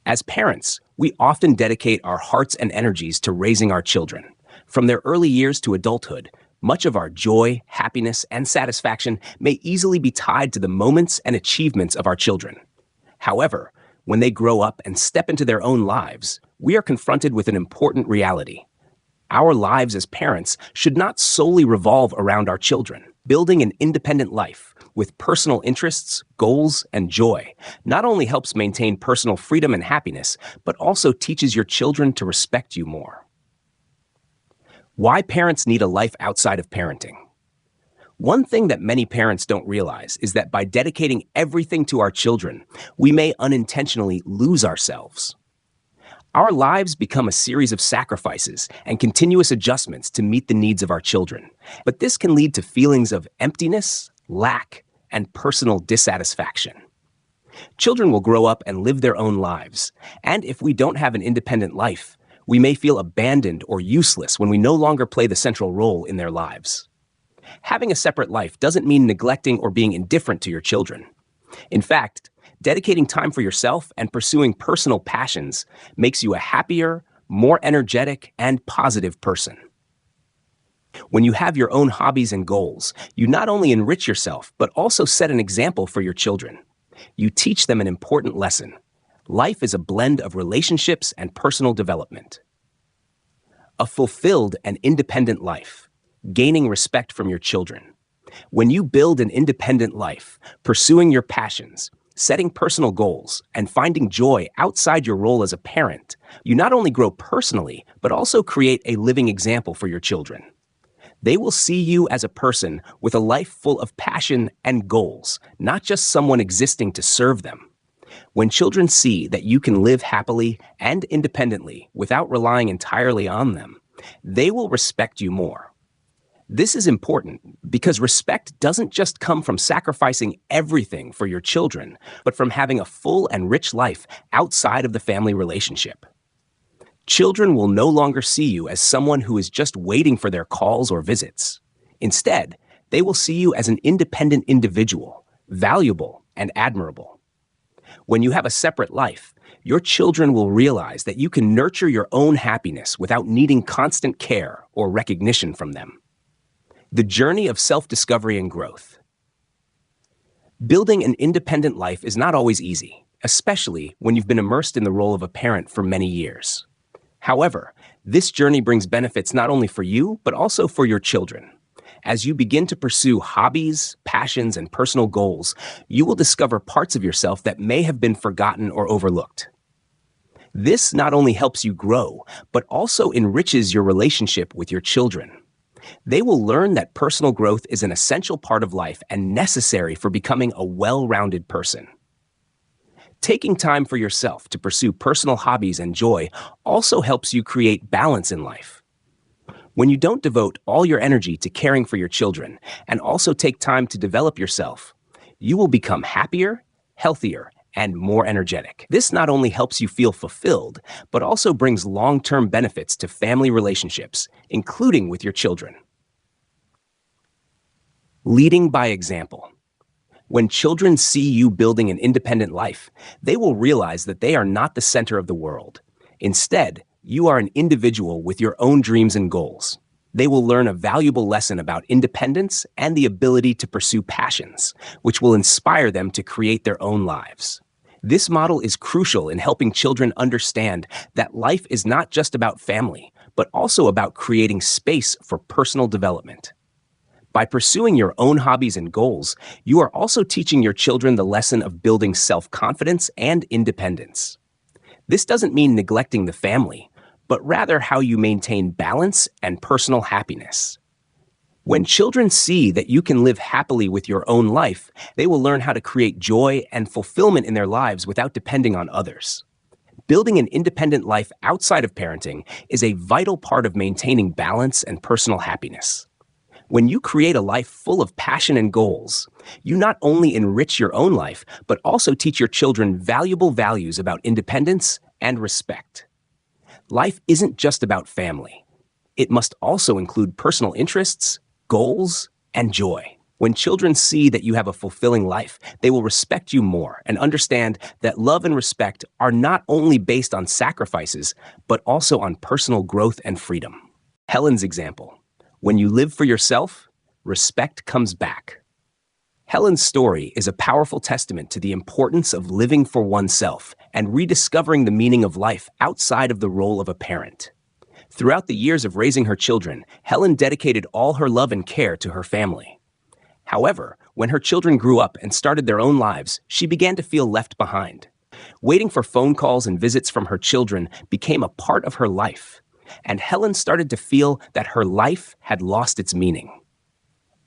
As parents, we often dedicate our hearts and energies to raising our children. From their early years to adulthood, much of our joy, happiness, and satisfaction may easily be tied to the moments and achievements of our children. However, when they grow up and step into their own lives, we are confronted with an important reality. Our lives as parents should not solely revolve around our children. Building an independent life with personal interests, goals, and joy not only helps maintain personal freedom and happiness, but also teaches your children to respect you more. Why parents need a life outside of parenting. One thing that many parents don't realize is that by dedicating everything to our children, we may unintentionally lose ourselves. Our lives become a series of sacrifices and continuous adjustments to meet the needs of our children. But this can lead to feelings of emptiness, lack, and personal dissatisfaction. Children will grow up and live their own lives, and if we don't have an independent life, we may feel abandoned or useless when we no longer play the central role in their lives. Having a separate life doesn't mean neglecting or being indifferent to your children. In fact, dedicating time for yourself and pursuing personal passions makes you a happier, more energetic, and positive person. When you have your own hobbies and goals, you not only enrich yourself, but also set an example for your children. You teach them an important lesson. Life is a blend of relationships and personal development. A fulfilled and independent life. Gaining respect from your children. When you build an independent life, pursuing your passions, setting personal goals, and finding joy outside your role as a parent, you not only grow personally, but also create a living example for your children. They will see you as a person with a life full of passion and goals, not just someone existing to serve them. When children see that you can live happily and independently without relying entirely on them, they will respect you more. This is important because respect doesn't just come from sacrificing everything for your children, but from having a full and rich life outside of the family relationship. Children will no longer see you as someone who is just waiting for their calls or visits. Instead, they will see you as an independent individual, valuable and admirable. When you have a separate life, your children will realize that you can nurture your own happiness without needing constant care or recognition from them. The journey of self-discovery and growth. Building an independent life is not always easy, especially when you've been immersed in the role of a parent for many years. However, this journey brings benefits not only for you, but also for your children. As you begin to pursue hobbies, passions, and personal goals, you will discover parts of yourself that may have been forgotten or overlooked. This not only helps you grow, but also enriches your relationship with your children. They will learn that personal growth is an essential part of life and necessary for becoming a well-rounded person. Taking time for yourself to pursue personal hobbies and joy also helps you create balance in life. When you don't devote all your energy to caring for your children and also take time to develop yourself, you will become happier, healthier, and more energetic. This not only helps you feel fulfilled, but also brings long-term benefits to family relationships, including with your children. Leading by example. When children see you building an independent life, they will realize that they are not the center of the world. Instead, you are an individual with your own dreams and goals. They will learn a valuable lesson about independence and the ability to pursue passions, which will inspire them to create their own lives. This model is crucial in helping children understand that life is not just about family, but also about creating space for personal development. By pursuing your own hobbies and goals, you are also teaching your children the lesson of building self-confidence and independence. This doesn't mean neglecting the family, but rather how you maintain balance and personal happiness. When children see that you can live happily with your own life, they will learn how to create joy and fulfillment in their lives without depending on others. Building an independent life outside of parenting is a vital part of maintaining balance and personal happiness. When you create a life full of passion and goals, you not only enrich your own life, but also teach your children valuable values about independence and respect. Life isn't just about family. It must also include personal interests, goals, and joy. When children see that you have a fulfilling life, they will respect you more and understand that love and respect are not only based on sacrifices, but also on personal growth and freedom. Helen's example. When you live for yourself, respect comes back. Helen's story is a powerful testament to the importance of living for oneself and rediscovering the meaning of life outside of the role of a parent. Throughout the years of raising her children, Helen dedicated all her love and care to her family. However, when her children grew up and started their own lives, she began to feel left behind. Waiting for phone calls and visits from her children became a part of her life, and Helen started to feel that her life had lost its meaning.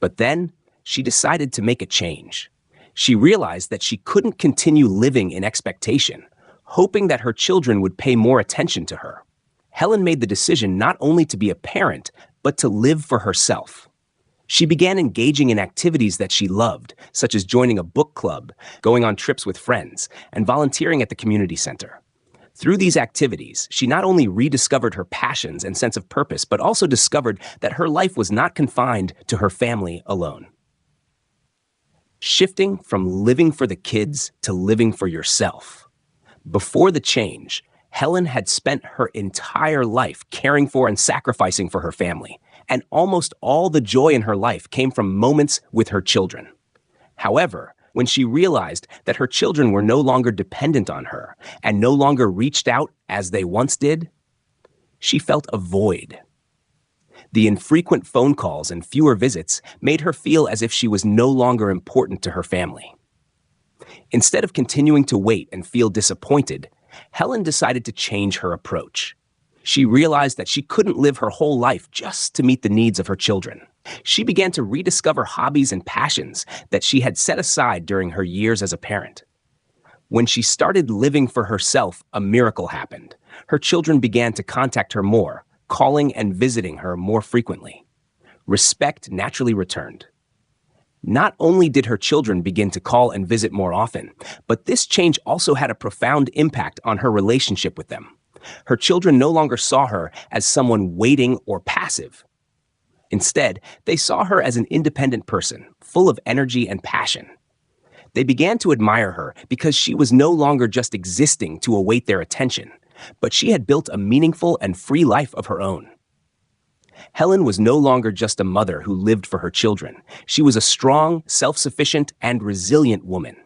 But then, she decided to make a change. She realized that she couldn't continue living in expectation, hoping that her children would pay more attention to her. Helen made the decision not only to be a parent, but to live for herself. She began engaging in activities that she loved, such as joining a book club, going on trips with friends, and volunteering at the community center. Through these activities, she not only rediscovered her passions and sense of purpose, but also discovered that her life was not confined to her family alone. Shifting from living for the kids to living for yourself. Before the change, Helen had spent her entire life caring for and sacrificing for her family, and almost all the joy in her life came from moments with her children. However, when she realized that her children were no longer dependent on her and no longer reached out as they once did, she felt a void. The infrequent phone calls and fewer visits made her feel as if she was no longer important to her family. Instead of continuing to wait and feel disappointed, Helen decided to change her approach. She realized that she couldn't live her whole life just to meet the needs of her children. She began to rediscover hobbies and passions that she had set aside during her years as a parent. When she started living for herself, a miracle happened. Her children began to contact her more, calling and visiting her more frequently. Respect naturally returned. Not only did her children begin to call and visit more often, but this change also had a profound impact on her relationship with them. Her children no longer saw her as someone waiting or passive. Instead, they saw her as an independent person, full of energy and passion. They began to admire her because she was no longer just existing to await their attention, but she had built a meaningful and free life of her own. Helen was no longer just a mother who lived for her children. She was a strong, self-sufficient, and resilient woman.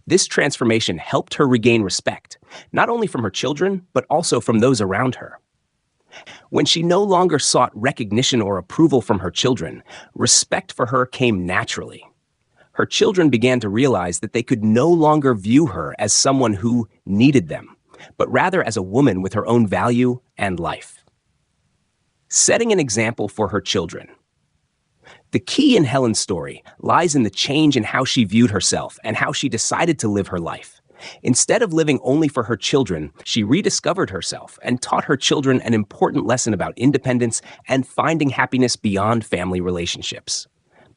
This transformation helped her regain respect, not only from her children, but also from those around her. When she no longer sought recognition or approval from her children, respect for her came naturally. Her children began to realize that they could no longer view her as someone who needed them, but rather as a woman with her own value and life. Setting an example for her children. The key in Helen's story lies in the change in how she viewed herself and how she decided to live her life. Instead of living only for her children, she rediscovered herself and taught her children an important lesson about independence and finding happiness beyond family relationships.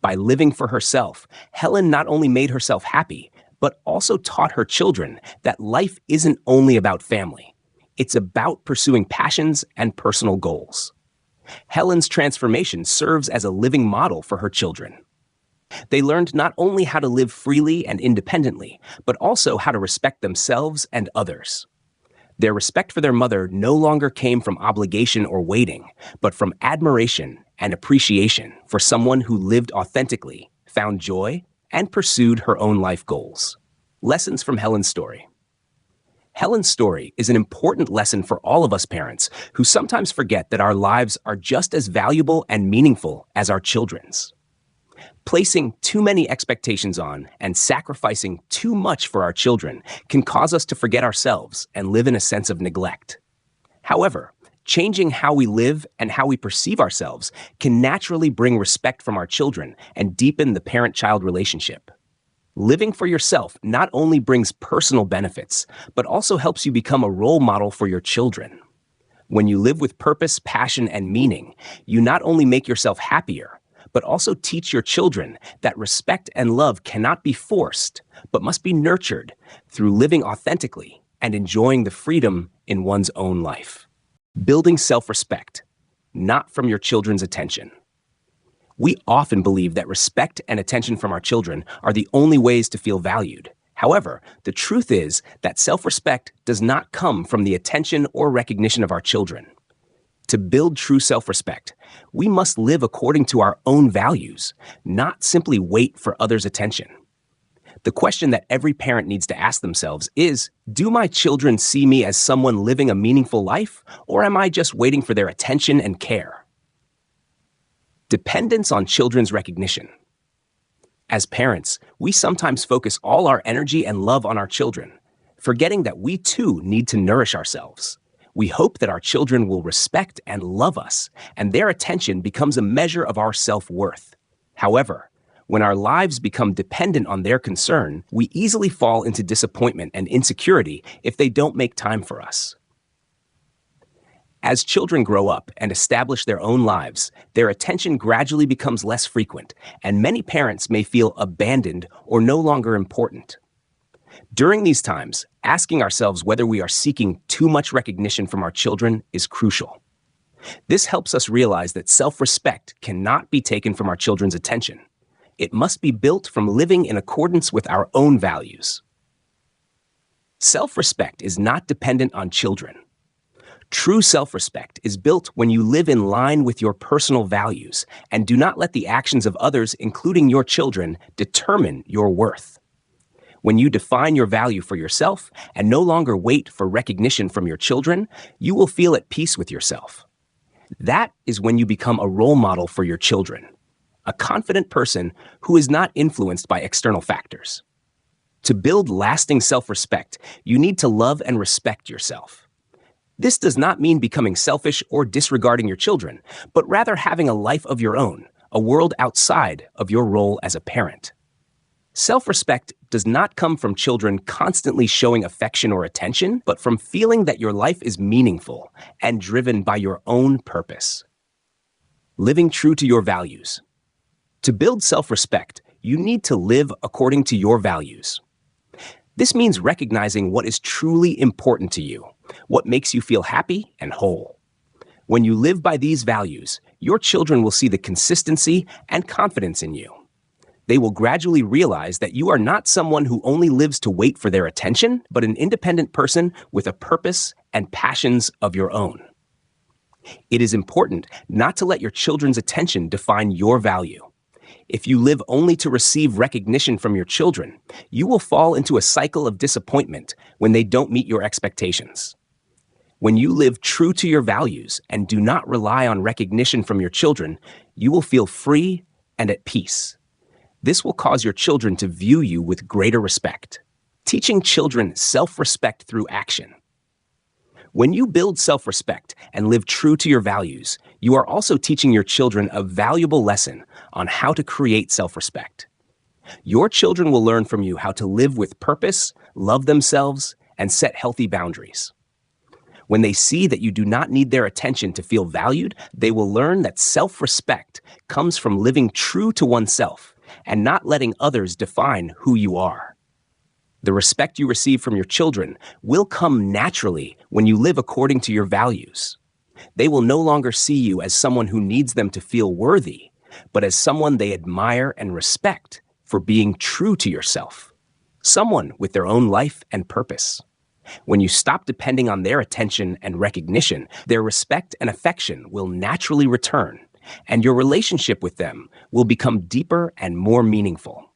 By living for herself, Helen not only made herself happy, but also taught her children that life isn't only about family. It's about pursuing passions and personal goals. Helen's transformation serves as a living model for her children. They learned not only how to live freely and independently, but also how to respect themselves and others. Their respect for their mother no longer came from obligation or waiting, but from admiration and appreciation for someone who lived authentically, found joy, and pursued her own life goals. Lessons from Helen's story. Helen's story is an important lesson for all of us parents who sometimes forget that our lives are just as valuable and meaningful as our children's. Placing too many expectations on and sacrificing too much for our children can cause us to forget ourselves and live in a sense of neglect. However, changing how we live and how we perceive ourselves can naturally bring respect from our children and deepen the parent-child relationship. Living for yourself not only brings personal benefits, but also helps you become a role model for your children. When you live with purpose, passion, and meaning, you not only make yourself happier, but also teach your children that respect and love cannot be forced, but must be nurtured through living authentically and enjoying the freedom in one's own life. Building self-respect, not from your children's attention. We often believe that respect and attention from our children are the only ways to feel valued. However, the truth is that self-respect does not come from the attention or recognition of our children. To build true self-respect, we must live according to our own values, not simply wait for others' attention. The question that every parent needs to ask themselves is, do my children see me as someone living a meaningful life, or am I just waiting for their attention and care? Dependence on children's recognition. As parents, we sometimes focus all our energy and love on our children, forgetting that we too need to nourish ourselves. We hope that our children will respect and love us, and their attention becomes a measure of our self-worth. However, when our lives become dependent on their concern, we easily fall into disappointment and insecurity if they don't make time for us. As children grow up and establish their own lives, their attention gradually becomes less frequent, and many parents may feel abandoned or no longer important. During these times, asking ourselves whether we are seeking too much recognition from our children is crucial. This helps us realize that self-respect cannot be taken from our children's attention. It must be built from living in accordance with our own values. Self-respect is not dependent on children. True self-respect is built when you live in line with your personal values and do not let the actions of others, including your children, determine your worth. When you define your value for yourself and no longer wait for recognition from your children, you will feel at peace with yourself. That is when you become a role model for your children, a confident person who is not influenced by external factors. To build lasting self-respect, you need to love and respect yourself. This does not mean becoming selfish or disregarding your children, but rather having a life of your own, a world outside of your role as a parent. Self-respect does not come from children constantly showing affection or attention, but from feeling that your life is meaningful and driven by your own purpose. Living true to your values. To build self-respect, you need to live according to your values. This means recognizing what is truly important to you, what makes you feel happy and whole. When you live by these values, your children will see the consistency and confidence in you. They will gradually realize that you are not someone who only lives to wait for their attention, but an independent person with a purpose and passions of your own. It is important not to let your children's attention define your value. If you live only to receive recognition from your children, you will fall into a cycle of disappointment when they don't meet your expectations. When you live true to your values and do not rely on recognition from your children, you will feel free and at peace. This will cause your children to view you with greater respect. Teaching children self-respect through action. When you build self-respect and live true to your values, you are also teaching your children a valuable lesson on how to create self-respect. Your children will learn from you how to live with purpose, love themselves, and set healthy boundaries. When they see that you do not need their attention to feel valued, they will learn that self-respect comes from living true to oneself and not letting others define who you are. The respect you receive from your children will come naturally when you live according to your values. They will no longer see you as someone who needs them to feel worthy, but as someone they admire and respect for being true to yourself, someone with their own life and purpose. When you stop depending on their attention and recognition, their respect and affection will naturally return, and your relationship with them will become deeper and more meaningful.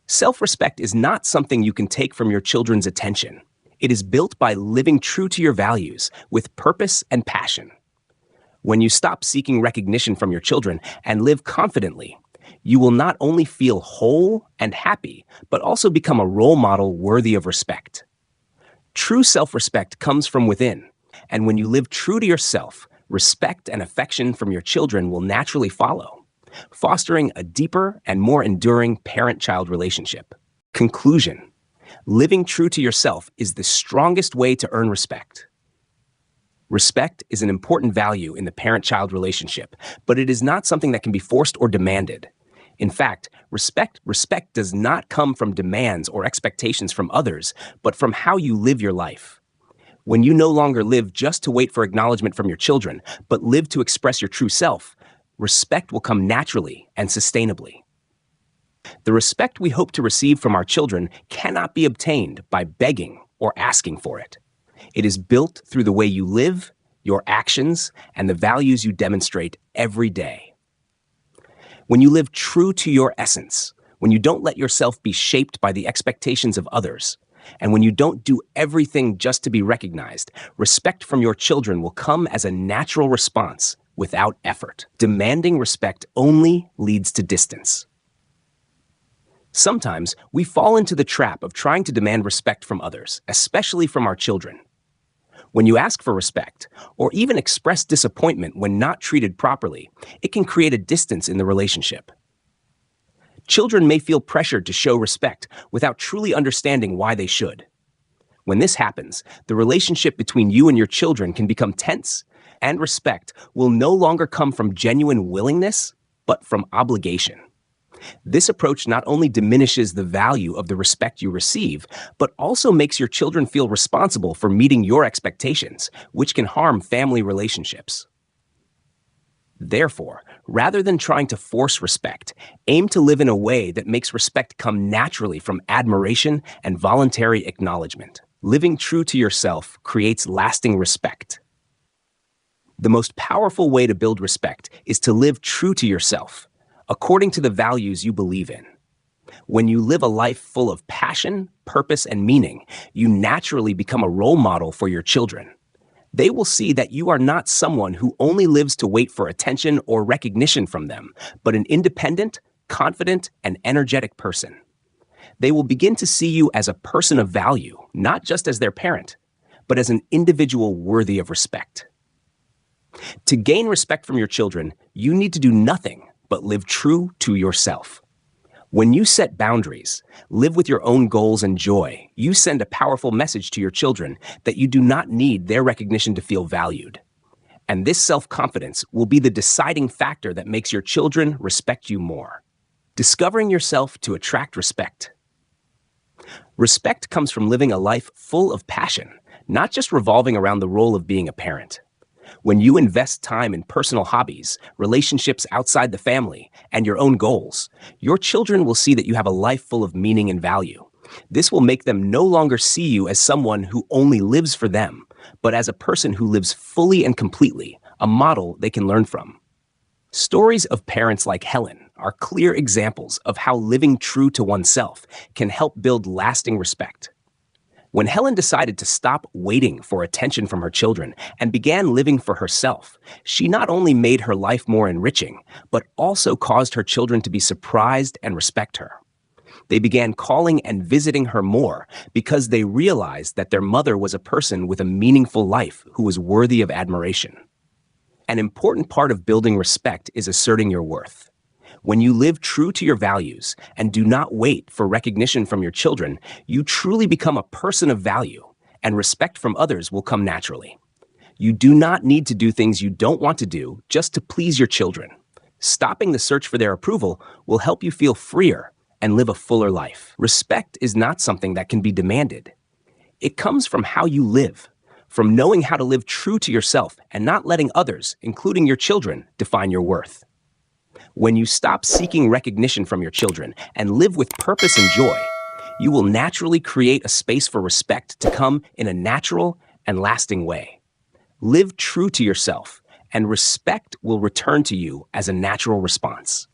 Self-respect is not something you can take from your children's attention. It is built by living true to your values with purpose and passion. When you stop seeking recognition from your children and live confidently, you will not only feel whole and happy, but also become a role model worthy of respect. True self-respect comes from within, and when you live true to yourself, respect and affection from your children will naturally follow, fostering a deeper and more enduring parent-child relationship. Conclusion: living true to yourself is the strongest way to earn respect. Respect is an important value in the parent-child relationship, but it is not something that can be forced or demanded. In fact, respect does not come from demands or expectations from others, but from how you live your life. When you no longer live just to wait for acknowledgement from your children, but live to express your true self, respect will come naturally and sustainably. The respect we hope to receive from our children cannot be obtained by begging or asking for it. It is built through the way you live, your actions, and the values you demonstrate every day. When you live true to your essence, when you don't let yourself be shaped by the expectations of others, and when you don't do everything just to be recognized, respect from your children will come as a natural response without effort. Demanding respect only leads to distance. Sometimes we fall into the trap of trying to demand respect from others, especially from our children. When you ask for respect, or even express disappointment when not treated properly, it can create a distance in the relationship. Children may feel pressured to show respect without truly understanding why they should. When this happens, the relationship between you and your children can become tense, and respect will no longer come from genuine willingness, but from obligation. This approach not only diminishes the value of the respect you receive, but also makes your children feel responsible for meeting your expectations, which can harm family relationships. Therefore, rather than trying to force respect, aim to live in a way that makes respect come naturally from admiration and voluntary acknowledgement. Living true to yourself creates lasting respect. The most powerful way to build respect is to live true to yourself, according to the values you believe in. When you live a life full of passion, purpose, and meaning, you naturally become a role model for your children. They will see that you are not someone who only lives to wait for attention or recognition from them, but an independent, confident, and energetic person. They will begin to see you as a person of value, not just as their parent, but as an individual worthy of respect. To gain respect from your children, you need to do nothing but live true to yourself. When you set boundaries, live with your own goals and joy, you send a powerful message to your children that you do not need their recognition to feel valued. And this self-confidence will be the deciding factor that makes your children respect you more. Discovering yourself to attract respect. Respect comes from living a life full of passion, not just revolving around the role of being a parent. When you invest time in personal hobbies, relationships outside the family, and your own goals, your children will see that you have a life full of meaning and value. This will make them no longer see you as someone who only lives for them, but as a person who lives fully and completely, a model they can learn from. Stories of parents like Helen are clear examples of how living true to oneself can help build lasting respect. When Helen decided to stop waiting for attention from her children and began living for herself, she not only made her life more enriching, but also caused her children to be surprised and respect her. They began calling and visiting her more because they realized that their mother was a person with a meaningful life who was worthy of admiration. An important part of building respect is asserting your worth. When you live true to your values and do not wait for recognition from your children, you truly become a person of value, and respect from others will come naturally. You do not need to do things you don't want to do just to please your children. Stopping the search for their approval will help you feel freer and live a fuller life. Respect is not something that can be demanded. It comes from how you live, from knowing how to live true to yourself and not letting others, including your children, define your worth. When you stop seeking recognition from your children and live with purpose and joy, you will naturally create a space for respect to come in a natural and lasting way. Live true to yourself, and respect will return to you as a natural response.